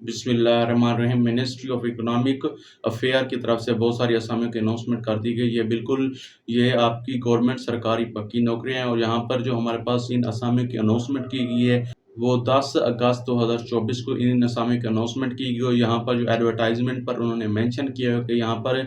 बिस्मिल्लाहिर्रहमानिर्रहीम। Ministry of economic affair की तरफ से बहुत सारी असामियों की अनाउंसमेंट कर दी गई है। बिल्कुल ये आपकी गवर्नमेंट सरकारी पक्की नौकरियां हैं और यहाँ पर जो हमारे पास इन असामियों की अनाउंसमेंट की गई है वो 10 अगस्त 2024 को इन असामियों की अनाउंसमेंट की गई। और यहाँ पर जो एडवर्टाइजमेंट पर उन्होंने मेंशन किया है कि यहाँ पर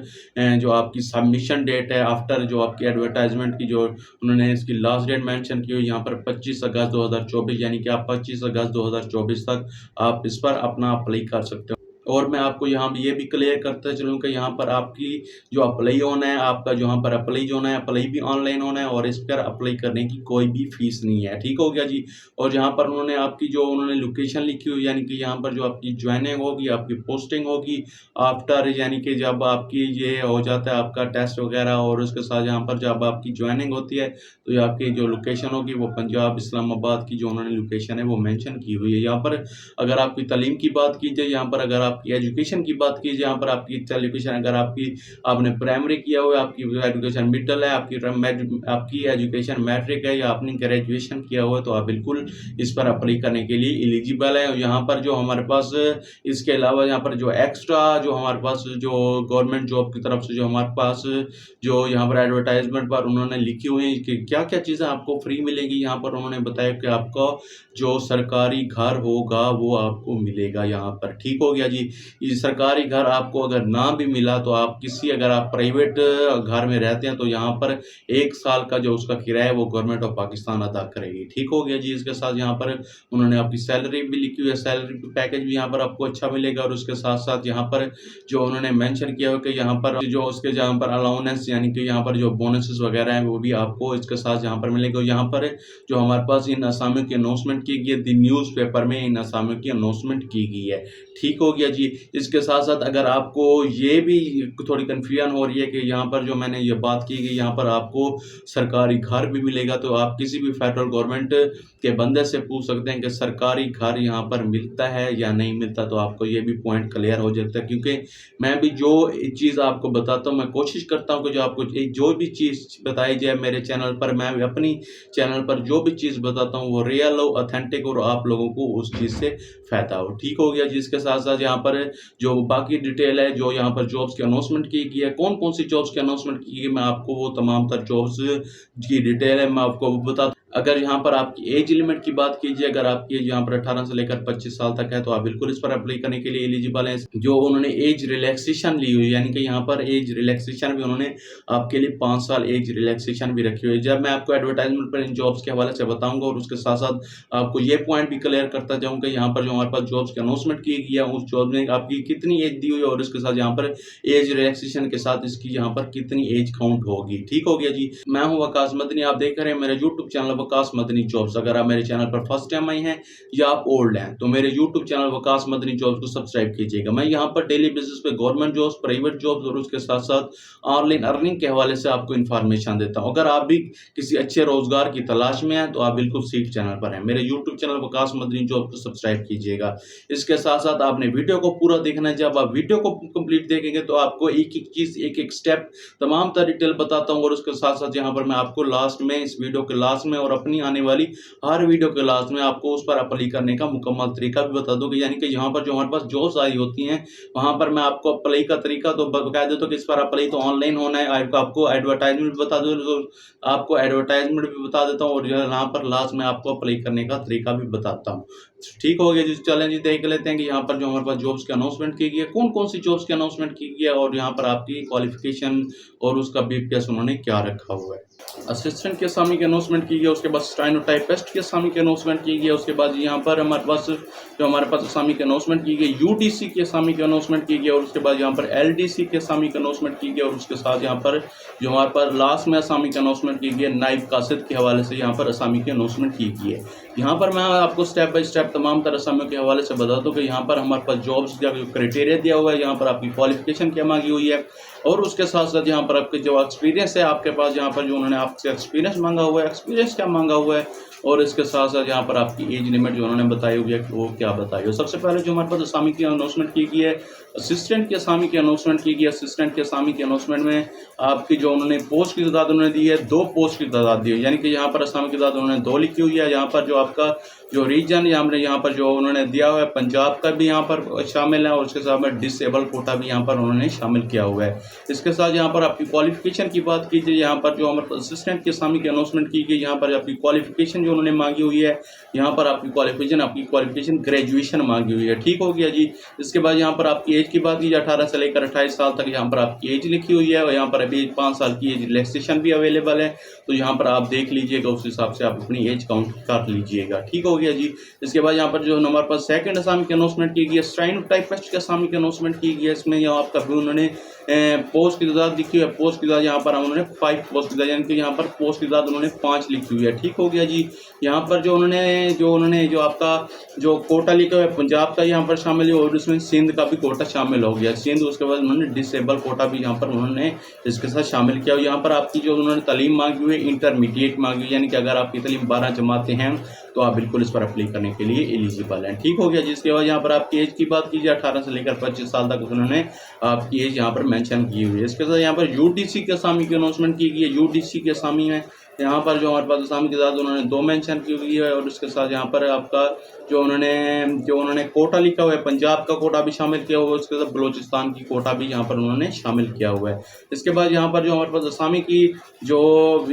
जो आपकी सबमिशन डेट है आफ्टर जो आपकी एडवर्टाइजमेंट की जो उन्होंने इसकी लास्ट डेट मेंशन की हुई यहाँ पर 25 अगस्त 2024, यानी कि आप 25 अगस्त 2024 तक आप इस पर अपना अप्लाई कर सकते हो। और मैं आपको यहाँ ये भी क्लियर करता चलूँ कि यहाँ पर आपकी जो अप्लाई होना है, आपका जो यहाँ पर अप्लाई जो होना है, अप्लाई भी ऑनलाइन होना है और इस पर अप्लाई करने की कोई भी फीस नहीं है। ठीक हो गया जी। और यहाँ पर उन्होंने आपकी जो उन्होंने लोकेशन लिखी हुई, यानी कि यहाँ पर जो आपकी ज्वाइनिंग होगी, आपकी पोस्टिंग होगी आफ्टर, यानी कि जब आपकी ये हो जाता है आपका टेस्ट वगैरह और उसके साथ यहाँ पर जब आपकी ज्वाइनिंग होती है तो ये आपकी जो लोकेशन होगी वो पंजाब इस्लामाबाद की जो उन्होंने लोकेशन है वो मेंशन की हुई है। यहाँ पर अगर आपकी तालीम की बात की जाए, यहाँ पर अगर आपकी एजुकेशन की बात की जाए, यहाँ पर आपकी एजुकेशन अगर आपने प्राइमरी किया हुआ है, आपकी एजुकेशन मिडल है, आपकी एजुकेशन मैट्रिक है या आपने ग्रेजुएशन किया हुआ है तो आप बिल्कुल इस पर अप्लाई करने के लिए एलिजिबल है। और यहाँ पर जो हमारे पास इसके अलावा यहाँ पर जो एक्स्ट्रा जो हमारे पास जो गवर्नमेंट जॉब की तरफ से जो हमारे पास जो यहाँ पर एडवर्टाइजमेंट पर उन्होंने लिखी हुई है कि क्या क्या चीज़ें आपको फ्री मिलेगी। यहाँ पर उन्होंने बताया कि आपका जो सरकारी घर होगा वो आपको मिलेगा यहाँ पर। ठीक हो गया जी। ये सरकारी घर आपको अगर ना भी मिला तो आप अगर आप प्राइवेट घर में रहते हैं तो यहाँ पर 1 साल का जो उसका किराया है वो गवर्नमेंट ऑफ पाकिस्तान अदा करेगी। ठीक हो गया जी। इसके साथ यहाँ पर उन्होंने आपकी सैलरी भी लिखी हुई है, सैलरी पैकेज भी यहाँ पर आपको अच्छा मिलेगा। और उसके साथ साथ यहाँ पर जो उन्होंने मेंशन किया हो कि यहाँ पर जो उसके जहाँ पर अलाउंस यानी कि यहाँ पर जो बोनसेस वगैरह हैं वो भी आपको इसके साथ यहाँ पर मिलेगा। यहाँ पर जो हमारे पास इन असामियों की अनाउंसमेंट की गई है, द न्यूज़ पेपर में इन असामियों की अनाउंसमेंट की गई है। ठीक हो गया जी। इसके साथ साथ अगर आपको ये भी थोड़ी कन्फ्यूजन हो रही है कि यहाँ पर जो मैंने ये बात की गई यहाँ पर आपको सरकारी घर भी मिलेगा, तो आप किसी भी फेडरल गवर्नमेंट के बंदे से पूछ सकते हैं कि सरकारी घर यहाँ पर मिलता है या नहीं मिलता, तो आपको ये भी पॉइंट क्लियर हो जाता है। क्योंकि मैं भी जो चीज़ आपको बताता हूँ मैं कोशिश करता हूँ कि जो आपको जो भी चीज़ बताई जाए मेरे चैनल पर, मैं अपनी चैनल पर जो भी चीज़ बताता हूँ वो रियल हो, ऑथेंटिक और आप लोगों को उस चीज़ से फायदा हो। ठीक हो गया जी। इसके साथ साथ यहाँ पर जो बाकी डिटेल है जो यहाँ पर जॉब्स की अनाउंसमेंट की गई है, कौन कौन सी जॉब्स की अनाउंसमेंट की गई, मैं आपको वो तमाम तर जॉब्स की डिटेल है मैं आपको बता। अगर यहाँ पर आपकी एज लिमिट की बात कीजिए, अगर आपकी एज यहाँ पर 18 से लेकर 25 साल तक है तो आप बिल्कुल इस पर अप्लाई करने के लिए एलिजिबल हैं। जो उन्होंने एज रिलैक्सेशन ली हुई, यानी कि यहाँ पर एज रिलैक्सेशन भी उन्होंने आपके लिए 5 साल एज रिलैक्सेशन भी रखी हुई है। जब मैं आपको एडवर्टाइजमेंट पर इन जॉब्स के हवाले से बताऊंगा और उसके साथ साथ आपको ये पॉइंट भी क्लियर करता जाऊंगा यहाँ पर जो हमारे पास जॉब्स की अनाउंसमेंट की गई है उस जॉब में आपकी कितनी एज दी हुई है और उसके साथ यहाँ पर एज रिलैक्सेशन के साथ इसकी यहाँ पर कितनी एज काउंट होगी। ठीक हो गया जी। मैं हूँ वकास मदनी, आप देख रहे हैं मेरा YouTube channel Waqas Madani jobs. अगर आप मेरे चैनल पर फर्स्ट टाइम आए हैं या आप ओल्ड हैं तो मेरे YouTube channel Waqas Madani jobs को सब्सक्राइब कीजिएगा। मैं यहाँ पर डेली बेसिस पे गवर्नमेंट जॉब्स, प्राइवेट जॉब्स और उसके साथ साथ ऑनलाइन अर्निंग के हवाले से आपको इन्फॉर्मेशन देता हूँ। अगर आप भी किसी अच्छे रोजगार की तलाश में हैं तो आप बिल्कुल सीख चैनल पर हैं। मेरे YouTube channel Waqas Madani jobs को सब्सक्राइब कीजिएगा। इसके साथ साथ आपने वीडियो को पूरा देखना है। जब आप वीडियो को कंप्लीट देखेंगे तो आपको एक एक चीज, एक एक स्टेप तमाम तरह डिटेल बताता हूँ। और उसके साथ साथ यहाँ पर मैं आपको लास्ट में, इस वीडियो के लास्ट में और अपनी आने वाली हर वीडियो के लास्ट में आपको उस पर अप्लाई करने का मुकम्मल तरीका भी बता दूंगा। यानी कि यहाँ पर जो हमारे पास जॉब्स आई होती हैं वहां पर मैं आपको अप्लाई का तरीका तो बता देता हूँ कि इस पर अप्लाई तो ऑनलाइन होना है, आपको एडवर्टाइजमेंट भी बता दो, आपको एडवर्टाइजमेंट भी बता देता हूँ और यहाँ पर लास्ट में आपको अप्लाई करने का तरीका भी बताता हूँ। ठीक हो गया जी। चलें जी देख लेते हैं कि यहाँ पर जो हमारे पास जॉब्स की अनाउंसमेंट की गई है, कौन कौन सी जॉब्स की अनाउंसमेंट की गई है और यहाँ पर आपकी क्वालिफिकेशन और उसका बीपीएस उन्होंने क्या रखा हुआ है। असिस्टेंट के असामी की अनाउंसमेंट की गई है, उसके बाद स्टेनोटाइपिस्ट के असामी की अनाउंसमेंट की गई है, उसके बाद यहाँ पर हमारे पास असामी की अनाउंसमेंट की गई, यूडीसी की असामी की अनाउंसमेंट की गई और उसके बाद यहाँ पर एलडीसी के असामी की अनाउंसमेंट की गई और उसके साथ यहाँ पर जो हमारे पास लास्ट में असामी की अनाउंसमेंट की गई है नाइब कासिद के हवाले से यहाँ पर असामी की अनाउंसमेंट की गई है। यहाँ पर मैं आपको स्टेप बाय स्टेप तमाम तरह असामियों के हवाले से बता दूँ कि यहाँ पर हमारे पास जॉब्स का जो क्राइटेरिया दिया हुआ है, यहाँ पर आपकी क्वालिफिकेशन क्या मांगी हुई है और उसके साथ साथ यहाँ पर आपके जो एक्सपीरियंस है आपके पास, यहाँ पर जो उन्होंने आपसे एक्सपीरियंस मांगा हुआ है, एक्सपीरियंस क्या मांगा हुआ है और इसके साथ साथ यहाँ पर आपकी एज लिमिट जो उन्होंने बताई हुई है वो क्या बताई हो। सबसे पहले जो हमारे पास असामी की अनाउंसमेंट की गई है, असिस्टेंट की असामी की अनाउंसमेंट की गई है। असिस्टेंट की असामी की अनाउंसमेंट में आपकी जो उन्होंने पोस्ट की तादाद उन्होंने दी है, 2 पोस्ट की तादाद दी है, यानी कि यहाँ पर असामी की तादाद उन्होंने 2 लिखी हुई है। यहाँ पर जो आपका जो रीजन यहाँ पर जो उन्होंने दिया हुआ है, पंजाब का भी यहाँ पर शामिल है और उसके साथ में डिसेबल कोटा भी यहाँ पर उन्होंने शामिल किया हुआ है। इसके साथ यहाँ पर आपकी क्वालिफिकेशन की बात कीजिए, यहाँ पर जो हमारे असिस्टेंट की असामी की अनाउंसमेंट की गई, यहाँ पर आपकी क्वालिफिकेशन जो उन्होंने मांगी हुई है, यहाँ पर आपकी क्वालिफिकेशन ग्रेजुएशन मांगी हुई है। ठीक हो गया जी। इसके बाद यहाँ पर आपकी एज की बात कीजिए, 18 से लेकर 28 साल तक यहाँ पर आपकी एज लिखी हुई है और यहाँ पर अभी 5 साल की एज रिलैक्सेशन भी अवेलेबल है। तो यहाँ पर आप देख लीजिएगा, उस हिसाब से आप अपनी एज काउंट कर लीजिएगा। ठीक हो गया जी। इसके बाद यहाँ पर जो हमारे पास सेकंड असामी की अनाउंसमेंट की गई है, स्टेनोटाइपिस्ट की असामी की अनाउंसमेंट की गई है। इसमें यहाँ आपका भी उन्होंने पोस्ट की तादाद लिखी है। पोस्ट की तादाद यहाँ पर उन्होंने 5 पोस्ट की तादाद, यानी कि यहाँ पर पोस्ट की तादाद उन्होंने 5 लिखी हुई है। ठीक हो गया जी। यहाँ पर जो उन्होंने जो आपका जो कोटा लिखा हुआ है, पंजाब का यहाँ पर शामिल है और उसमें सिंध का भी कोटा शामिल हो गया, सिंध। उसके बाद उन्होंने डिसेबल कोटा भी यहाँ पर उन्होंने इसके साथ शामिल किया। यहाँ पर आपकी जो उन्होंने तालीम मांगी हुई है, इंटरमीडिएट मांगी हुई, यानी कि अगर आपकी तालीम 12 जमातें हैं तो आप बिल्कुल इस पर अप्लाई करने के लिए एलिजिबल हैं। ठीक हो गया। जिसके बाद यहाँ पर आपकी एज की बात कीजिए, 18 से लेकर 25 साल तक उन्होंने आपकी एज यहाँ पर मेंशन की हुई है। इसके साथ यहाँ पर यूडीसी के असामी की अनाउंसमेंट की गई है। यूडीसी के असामी में यहाँ पर जो हमारे पास असामी की तादाद उन्होंने 2 मेंशन की हुई है और उसके साथ यहाँ पर आपका जो उन्होंने कोटा लिखा हुआ है, पंजाब का कोटा भी शामिल किया हुआ है, उसके साथ बलोचिस्तान की कोटा भी यहाँ पर उन्होंने शामिल किया हुआ है। इसके बाद यहाँ पर जो हमारे पास असामी की जो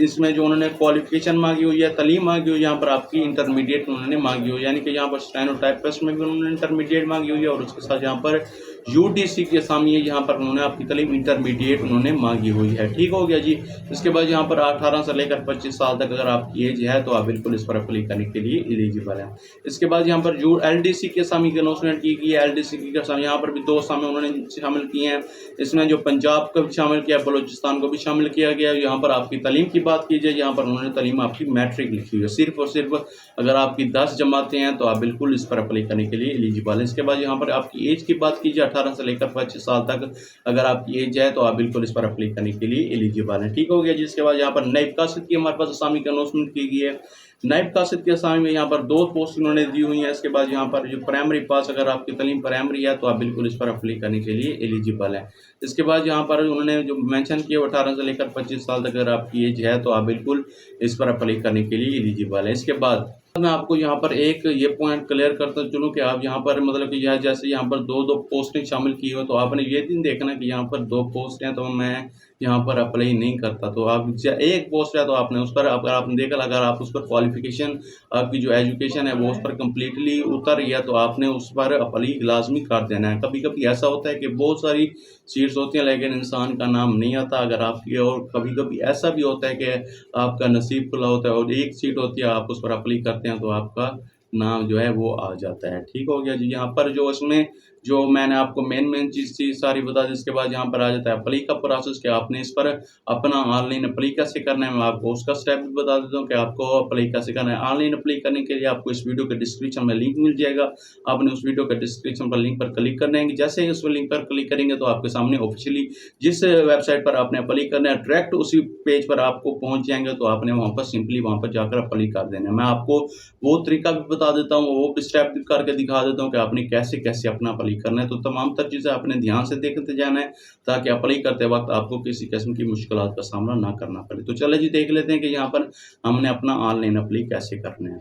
इसमें जो उन्होंने क्वालिफिकेशन मांगी हुई है, तालीम मांगी हुई है, यहाँ पर आपकी इंटरमीडिएट उन्होंने मांगी हुई है, यानी कि यहाँ पर स्टेनोटाइपिस्ट में भी उन्होंने इंटरमीडिएट मांगी हुई है और उसके साथ यहाँ पर यूडीसी की असामी है, यहाँ पर उन्होंने आपकी तालीम इंटरमीडिएट उन्होंने मांगी हुई है। ठीक हो गया जी। इसके बाद यहाँ पर 18 से लेकर 25 साल तक अगर आपकी एज है तो आप बिल्कुल इस पर अप्लाई करने के लिए एलिजिबल है। इसके बाद यहाँ पर जो एलडीसी की असामी की अनाउंसमेंट की गई है, एलडीसी की असामी यहाँ पर भी 2 असामी उन्होंने शामिल किए हैं। इसमें जो पंजाब को भी शामिल किया, बलोचिस्तान को भी शामिल किया गया। यहाँ पर आपकी तालीम की बात कीजिए, यहाँ पर उन्होंने तालीम आपकी मैट्रिक लिखी हुई है। सिर्फ और सिर्फ अगर आपकी 10 जमातें हैं तो आप बिल्कुल इस पर अप्लाई करने के लिए एलिजिबल है। इसके बाद यहाँ पर आपकी एज की बात कीजिए, 18 से लेकर 25 साल तक अगर आपकी एज है तो आप बिल्कुल इस पर अप्लाई करने के लिए एलिजिबल है। ठीक हो गया। जिसके बाद यहाँ पर नायब कासिद की हमारे पास असामी की अनाउंसमेंट की गई है। नायब कासिद की असामी में यहाँ पर 2 पोस्ट उन्होंने दी हुई हैं। इसके बाद यहाँ पर जो प्राइमरी पास, अगर आपकी तालीम प्राइमरी है तो आप बिल्कुल इस पर अप्लाई करने के लिए एलिजिबल है। इसके बाद यहाँ पर उन्होंने जो मेंशन किया 18 से लेकर 25 साल तक अगर आपकी एज है तो आप बिल्कुल इस पर अप्लाई करने के लिए एलिजिबल है। इसके बाद मैं आपको यहाँ पर एक ये पॉइंट क्लियर करता चलूँ कि आप यहाँ पर मतलब कि यह जैसे यहाँ पर 2 पोस्टें शामिल की हो तो आपने ये दिन देखना कि यहाँ पर 2 पोस्ट हैं तो मैं यहाँ पर अप्लाई नहीं करता। तो आप एक पोस्ट है तो आपने उस पर अगर आपने देखा, अगर आप उस पर क्वालिफिकेशन आपकी जो एजुकेशन है वो उस पर कम्प्लीटली उतर रही है तो आपने उस पर अप्लाई लाजमी कर देना है। कभी कभी ऐसा होता है कि बहुत सारी सीट्स होती हैं लेकिन इंसान का नाम नहीं आता अगर आपकी, और कभी कभी ऐसा भी होता है कि आपका नसीब खुला होता है और एक सीट होती है, आप उस पर अप्लाई करते हैं तो आपका नाम जो है वो आ जाता है। ठीक हो गया जी। यहाँ पर जो इसमें जो मैंने आपको मेन चीज़ थी सारी बता दी। इसके बाद यहाँ पर आ जाता है अप्लाई का प्रोसेस कि आपने इस पर अपना ऑनलाइन अप्लाई कैसे करना है। मैं आपको उसका स्टेप भी बता देता हूँ कि आपको अप्लाई कैसे करना है। ऑनलाइन अप्लाई करने के लिए आपको इस वीडियो के डिस्क्रिप्शन में लिंक मिल जाएगा। आपने उस वीडियो के डिस्क्रिप्शन पर लिंक पर क्लिक करना है। जैसे ही उस लिंक पर क्लिक करेंगे तो आपके सामने ऑफिशियली जिस वेबसाइट पर आपने अप्लाई करना है डायरेक्ट उसी पेज पर आपको पहुँच जाएंगे तो आपने वहाँ पर सिंपली वहाँ पर जाकर अप्लाई कर देना है। मैं आपको वो तरीका भी बता देता हूँ, वो भी स्टेप भी करके दिखा देता हूँ कि आपने कैसे कैसे अपना अप्लाई करना है। तो तमाम तर चीज़ें आपने ध्यान से देखते जाना है ताकि अप्लाई करते वक्त आपको किसी किस्म की मुश्किलात का सामना ना करना पड़े। तो चले जी देख लेते हैं कि यहाँ पर हमने अपना ऑनलाइन अप्लाई कैसे करना है।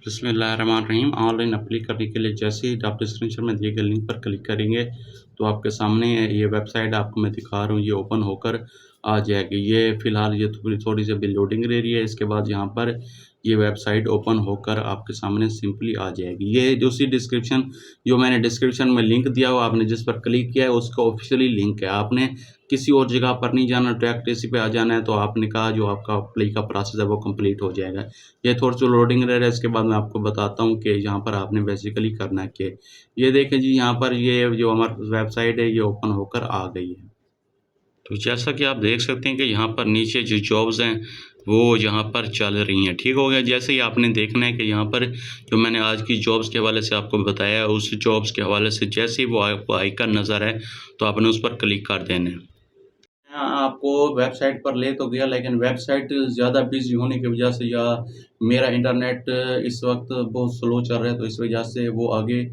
बिस्मिल्लाहिर्रहमानिर्रहीम। ऑनलाइन अप्लाई करने के लिए जैसे ही आप डिस्क्रिप्शन में दिए गए लिंक पर क्लिक करेंगे तो आपके सामने ये वेबसाइट आपको मैं दिखा रहा हूँ, ये ओपन होकर आ जाएगी। ये फ़िलहाल ये थोड़ी सी अभी लोडिंग ले रही है। इसके बाद यहाँ पर ये वेबसाइट ओपन होकर आपके सामने सिंपली आ जाएगी। ये दूसरी डिस्क्रिप्शन जो मैंने डिस्क्रिप्शन में लिंक दिया हो, आपने जिस पर क्लिक किया है उसका ऑफिशियली लिंक है। आपने किसी और जगह पर नहीं जाना, डायरेक्ट इसी पे आ जाना है। तो आपने कहा जो आपका अप्लाई का प्रोसेस है वो कंप्लीट हो जाएगा। ये थोड़ी सी लोडिंग रह रहा है। इसके बाद मैं आपको बताता हूँ कि यहाँ पर आपने बेसिकली करना है कि ये देखें जी, यहाँ पर ये जो हमारी वेबसाइट है ये ओपन होकर आ गई है। तो जैसा कि आप देख सकते हैं कि यहाँ पर नीचे जो जॉब्स हैं वो यहाँ पर चल रही हैं। ठीक हो गया। जैसे ही आपने देखना है कि यहाँ पर जो मैंने आज की जॉब्स के हवाले से आपको बताया है उस जॉब्स के हवाले से जैसे ही वो आपको आइकन नज़र है तो आपने उस पर क्लिक कर देना है। आपको वेबसाइट पर ले तो गया लेकिन वेबसाइट ज़्यादा बिजी होने की वजह से या मेरा इंटरनेट इस वक्त बहुत स्लो चल रहा है, तो इस वजह से वो आगे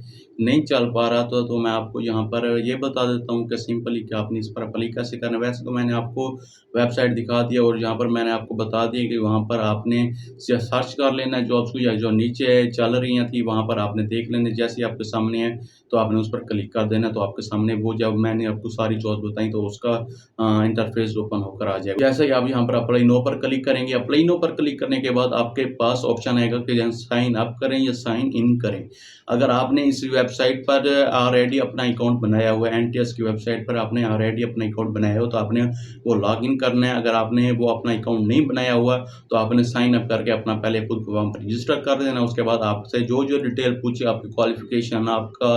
नहीं चल पा रहा था। तो मैं आपको यहाँ पर ये बता देता हूँ कि सिंपली कि आपने इस पर अप्लाई कैसे करना है। वैसे तो मैंने आपको वेबसाइट दिखा दिया और यहाँ पर मैंने आपको बता दिया कि वहाँ पर आपने सर्च कर लेना है जॉब्स को, या जो नीचे चल रही थी वहाँ पर आपने देख लेना है। जैसे ही आपके सामने है तो आपने उस पर क्लिक कर देना, तो आपके सामने वो जब मैंने आपको सारी जॉब्स बताई तो उसका इंटरफेस ओपन होकर आ जाएगा। जैसे ही आप यहाँ पर अप्लाई नो पर क्लिक करेंगे, अप्लाई नो पर क्लिक करने के बाद आपके पास ऑप्शन आएगा कि साइन अप करें या साइन इन करें। अगर आपने इस वेबसाइट पर ऑलरेडी अपना अकाउंट बनाया हुआ है, एनटीएस की वेबसाइट पर आपने ऑलरेडी अपना अकाउंट बनाया हो तो आपने वो लॉगिन करना है। अगर आपने वो अपना अकाउंट नहीं बनाया हुआ तो आपने साइन अप करके अपना पहले खुद को वहाँ पर रजिस्टर कर देना। उसके बाद आपसे जो डिटेल पूछे, आपकी क्वालिफिकेशन, आपका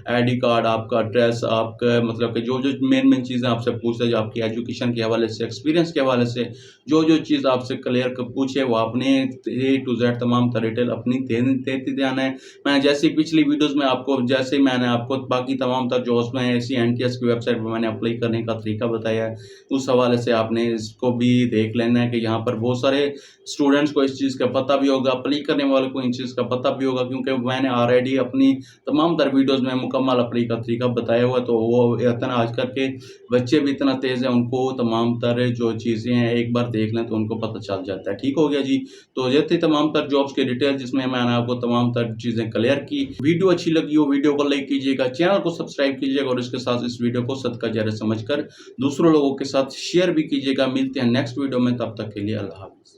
आईडी कार्ड, आपका एड्रेस, आपका मतलब कि जो मेन चीज़ें आपसे पूछते हैं, जो आपकी एजुकेशन के हवाले से, एक्सपीरियंस के हवाले से जो चीज़ आपसे क्लियर पूछे वो आपने ए टू जेड तमाम डिटेल अपनी देते जाना है। मैं जैसे पिछली वीडियोस में आपको जैसे मैंने आपको बाकी तमाम तर जॉब्स में ऐसी एनटीएस की वेबसाइट पर मैंने अप्लाई करने का तरीका बताया है, उस हवाले से आपने इसको भी देख लेना है कि यहाँ पर बहुत सारे स्टूडेंट्स को इस चीज़ का पता भी होगा, अप्लाई करने वालों को इन चीज़ का पता भी होगा, क्योंकि मैंने ऑलरेडी अपनी तमाम तर वीडियोस में मुकम्मल अप्लाई का तरीका बताया हुआ। तो वो इतना आजकल के बच्चे भी इतना तेज़ है, उनको तमाम तर जो चीज़ें हैं एक बार देख लें तो उनको पता चल जाता है। ठीक हो गया जी। तो ये थी तमाम तर जॉब्स के डिटेल जिसमें मैंने आपको तमाम तर चीज़ें क्लियर की। वीडियो अच्छी लगी हो वीडियो को लाइक कीजिएगा, चैनल को सब्सक्राइब कीजिएगा और इसके साथ इस वीडियो को सदका जारिया समझकर दूसरों लोगों के साथ शेयर भी कीजिएगा। मिलते हैं नेक्स्ट वीडियो में, तब तक के लिए अल्लाह हाफ़िज़।